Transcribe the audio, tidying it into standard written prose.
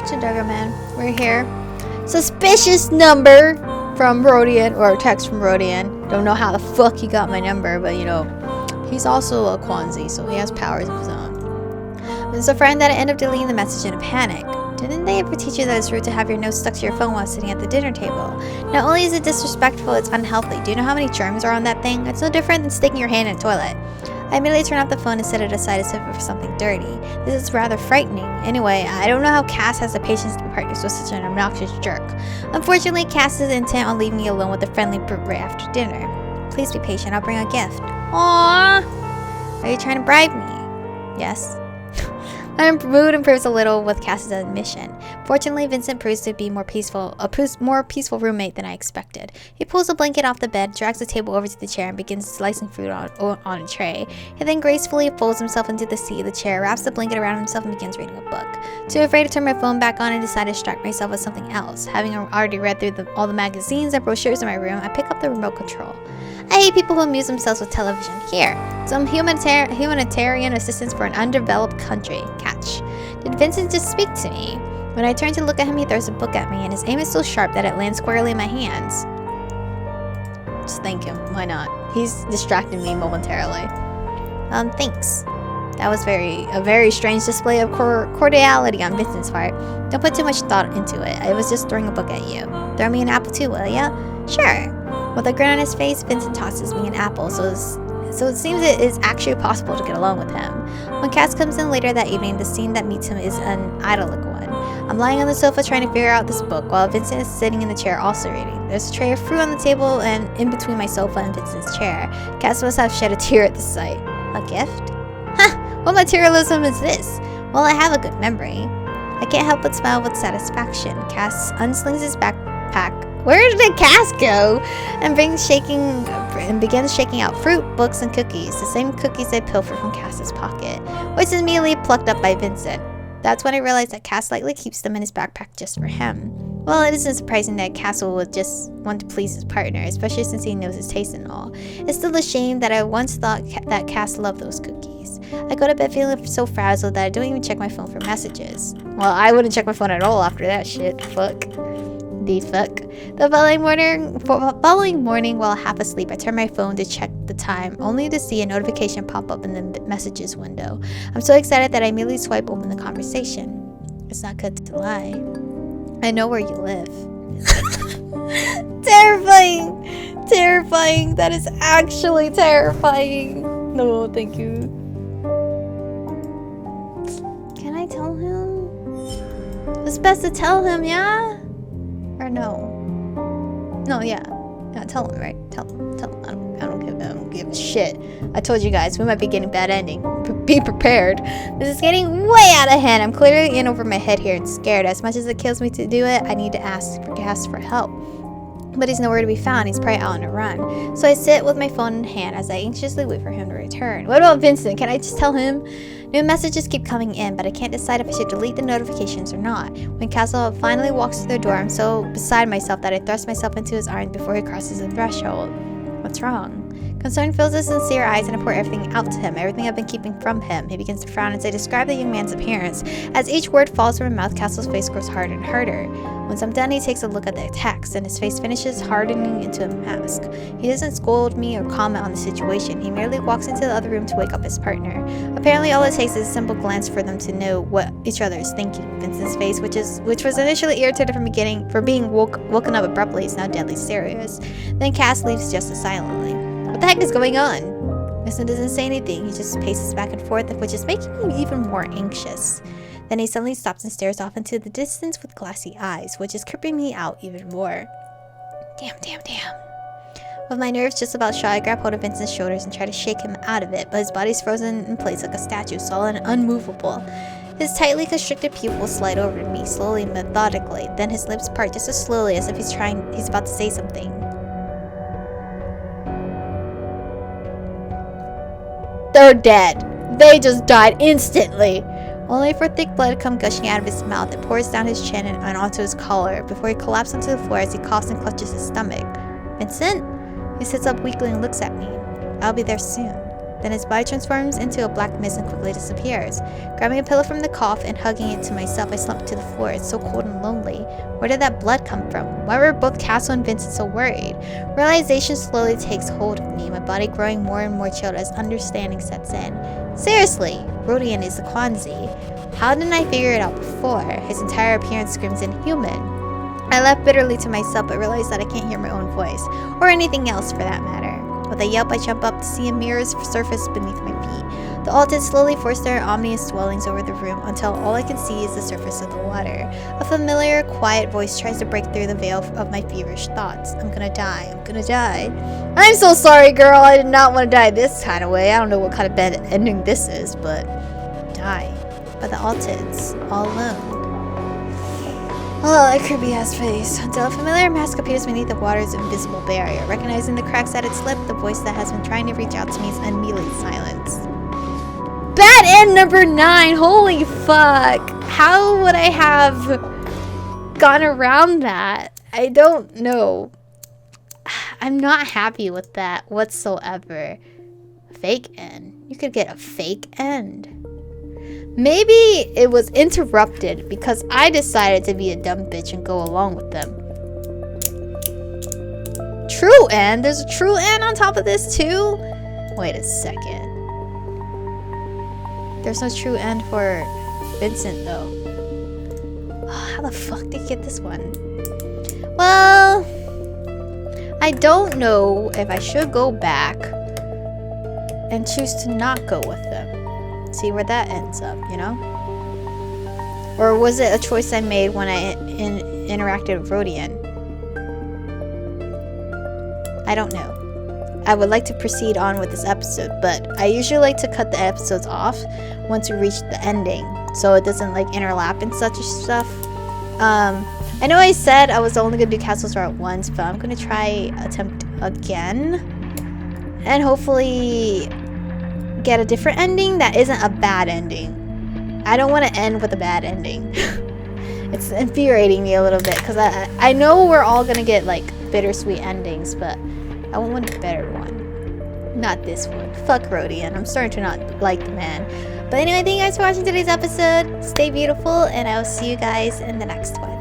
Attention, Degraman. We're here. Suspicious number from Rodian, or text from Rodian. Don't know how the fuck he got my number, but you know, he's also a Kwanzi, so he has powers of his own. It's a friend that I end up deleting the message in a panic. Didn't they ever teach you that it's rude to have your nose stuck to your phone while sitting at the dinner table? Not only is it disrespectful, it's unhealthy. Do you know how many germs are on that thing? It's no different than sticking your hand in a toilet. I immediately turn off the phone and set it aside as if it were something dirty. This is rather frightening. Anyway, I don't know how Cass has the patience to be partners with such an obnoxious jerk. Unfortunately, Cass is intent on leaving me alone with a friendly brute right after dinner. Please be patient, I'll bring a gift. Aww! Are you trying to bribe me? Yes. My mood improves a little with Cass's admission. Fortunately, Vincent proves to be a more peaceful roommate than I expected. He pulls a blanket off the bed, drags the table over to the chair, and begins slicing food on a tray. He then gracefully folds himself into the seat of the chair, wraps the blanket around himself, and begins reading a book. Too afraid to turn my phone back on, I decide to distract myself with something else. Having already read through all the magazines and brochures in my room, I pick up the remote control. I hate people who amuse themselves with television. Here, some humanitarian assistance for an undeveloped country. Catch. Did Vincent just speak to me? When I turn to look at him, he throws a book at me, and his aim is so sharp that it lands squarely in my hands. Just thank him. Why not? He's distracting me momentarily. Thanks. That was a very strange display of cordiality on Vincent's part. Don't put too much thought into it. I was just throwing a book at you. Throw me an apple too, will ya? Sure. With a grin on his face, Vincent tosses me an apple, so it seems it is actually possible to get along with him. When Cass comes in later that evening, the scene that meets him is an idyllic one. I'm lying on the sofa trying to figure out this book, while Vincent is sitting in the chair also reading. There's a tray of fruit on the table and in between my sofa and Vincent's chair. Cass must have shed a tear at the sight. A gift? Huh, what materialism is this? Well, I have a good memory. I can't help but smile with satisfaction. Cass unslings his backpack. Where did Cass go? And begins shaking out fruit, books, and cookies. The same cookies I pilfered from Cass's pocket, which is immediately plucked up by Vincent. That's when I realized that Cass likely keeps them in his backpack just for him. Well, it isn't surprising that Cassel would just want to please his partner, especially since he knows his taste and all. It's still a shame that I once thought that Cass loved those cookies. I go to bed feeling so frazzled that I don't even check my phone for messages. Well, I wouldn't check my phone at all after that shit. Fuck. The following morning, while half asleep, I turn my phone to check the time, only to see a notification pop up in the messages window. I'm so excited that I immediately swipe open the conversation. It's not good to lie. I know where you live. Terrifying! Terrifying! That is actually terrifying! No, thank you. Can I tell him? It's best to tell him, yeah? Or no? No, yeah. Yeah, tell him, right? Tell him. I don't give a shit. I told you guys, we might be getting bad ending. Be prepared. This is getting way out of hand. I'm clearly in over my head here and scared. As much as it kills me to do it, I need to ask for help. But he's nowhere to be found. He's probably out on a run. So I sit with my phone in hand as I anxiously wait for him to return. What about Vincent? Can I just tell him? New messages keep coming in, but I can't decide if I should delete the notifications or not. When Cassel finally walks through the door, I'm so beside myself that I thrust myself into his arms before he crosses the threshold. What's wrong? Concern fills his sincere eyes and I pour everything out to him, everything I've been keeping from him. He begins to frown as I describe the young man's appearance. As each word falls from my mouth, Cassel's face grows harder and harder. Once I'm done, he takes a look at the text, and his face finishes hardening into a mask. He doesn't scold me or comment on the situation. He merely walks into the other room to wake up his partner. Apparently, all it takes is a simple glance for them to know what each other is thinking. Vincent's face, which was initially irritated for being woken up abruptly, is now deadly serious. Then Cass leaves just as silently. What the heck is going on? Vincent doesn't say anything. He just paces back and forth, which is making me even more anxious. Then he suddenly stops and stares off into the distance with glassy eyes, which is creeping me out even more. Damn. With my nerves just about shot, I grab hold of Vincent's shoulders and try to shake him out of it, but his body's frozen in place like a statue, solid and unmovable. His tightly constricted pupils slide over to me, slowly and methodically. Then his lips part just as slowly as if he's about to say something. They're dead. They just died instantly. Only for thick blood to come gushing out of his mouth. It pours down his chin and onto his collar before he collapses onto the floor as he coughs and clutches his stomach. Vincent? He sits up weakly and looks at me. I'll be there soon. Then his body transforms into a black mist and quickly disappears. Grabbing a pillow from the cough and hugging it to myself, I slump to the floor. It's so cold and lonely. Where did that blood come from? Why were both Cassel and Vincent so worried? Realization slowly takes hold of me, my body growing more and more chilled as understanding sets in. Seriously, Rodian is the Kwanzi. How didn't I figure it out before? His entire appearance screams inhuman. I laugh bitterly to myself, but realize that I can't hear my own voice, or anything else for that matter. With a yelp, I jump up to see a mirror's surface beneath my feet. The Alted slowly force their ominous dwellings over the room until all I can see is the surface of the water. A familiar, quiet voice tries to break through the veil of my feverish thoughts. I'm gonna die. I'm gonna die. I'm so sorry, girl. I did not want to die this kind of way. I don't know what kind of bad ending this is, but die. By the Alteds, all alone. Oh, that creepy ass face. Until a familiar mask appears beneath the water's invisible barrier. Recognizing the cracks at its lip, the voice that has been trying to reach out to me is immediately silenced. Bad end number 9! Holy fuck! How would I have gone around that? I don't know. I'm not happy with that whatsoever. Fake end. You could get a fake end. Maybe it was interrupted because I decided to be a dumb bitch and go along with them. True end? There's a true end on top of this too? Wait a second. There's no true end for Vincent though. How the fuck did you get this one? Well, I don't know if I should go back and choose to not go with them. See where that ends up, you know? Or was it a choice I made when I interacted with Rodian? I don't know. I would like to proceed on with this episode, but I usually like to cut the episodes off once we reach the ending, so it doesn't like interlap and such stuff. I know I said I was only gonna do Cassel's Route once, but I'm gonna attempt again, and hopefully get a different ending that isn't a bad ending. I don't want to end with a bad ending. It's infuriating me a little bit because I know we're all gonna get like bittersweet endings, but I want a better one. Not this one. Fuck Rodian. I'm starting to not like the man. But anyway, thank you guys for watching today's episode. Stay beautiful, and I will see you guys in the next one.